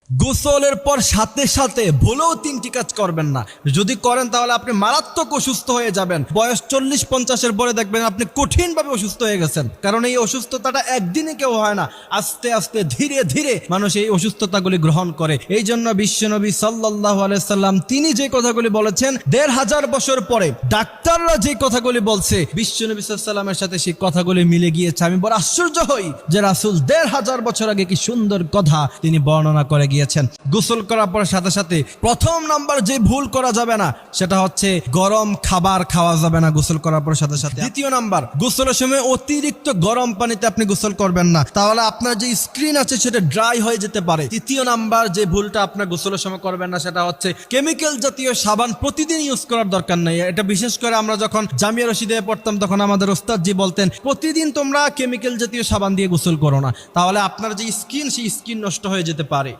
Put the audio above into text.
গোসলের পর সাথে সাথে ভুলেও তিনটি কাজ করবেন না। যদি করেন তাহলে আপনি মারাত্মক অসুস্থ হয়ে যাবেন। বয়স 40-50-এর পরে দেখবেন আপনি কঠিনভাবে অসুস্থ হয়ে গেছেন। কারণ এই অসুস্থতাটা একদিনে কেউ হয় না, আস্তে আস্তে ধীরে ধীরে মানুষ এই অসুস্থতাগুলি গ্রহণ করে। এই জন্য বিশ্বনবী সাল্লাল্লাহু আলাইহি সাল্লাম তিনি যে কথাগুলি বলেছেন 1500 বছর পরে ডাক্তাররা যে কথাগুলি বলছে বিশ্বনবী সাল্লাল্লাহু আলাইহি সাল্লামের সাথে সেই কথাগুলি মিলে গিয়েছে। আমি বড় আশ্চর্য হই যে রাসূল 1500 বছর আগে কি সুন্দর কথা তিনি বর্ণনা করে গিয়েছেন। গোসল করার পর সাথে সাথে প্রথম নাম্বার যে ভুল করা যাবে না সেটা হচ্ছে গরম খাবার খাওয়া যাবে না গোসল করার পর সাথে সাথে। দ্বিতীয় নাম্বার, গোসলের সময় অতিরিক্ত গরম পানিতে আপনি গোসল করবেন না, তাহলে আপনার যে স্কিন আছে সেটা ড্রাই হয়ে যেতে পারে। তৃতীয় নাম্বার যে ভুলটা আপনার গোসলের সময় করবেন না সেটা হচ্ছে কেমিক্যাল জাতীয় সাবান প্রতিদিন ইউজ করার দরকার নেই। এটা বিশেষ করে আমরা যখন জামিয়া রশিদে পড়তাম তখন আমাদের ওস্তাদ জি বলতেন প্রতিদিন তোমরা কেমিক্যাল জাতীয় সাবান দিয়ে গোসল করো না, তাহলে আপনার যে স্কিন সেই স্কিন নষ্ট হয়ে যেতে পারে।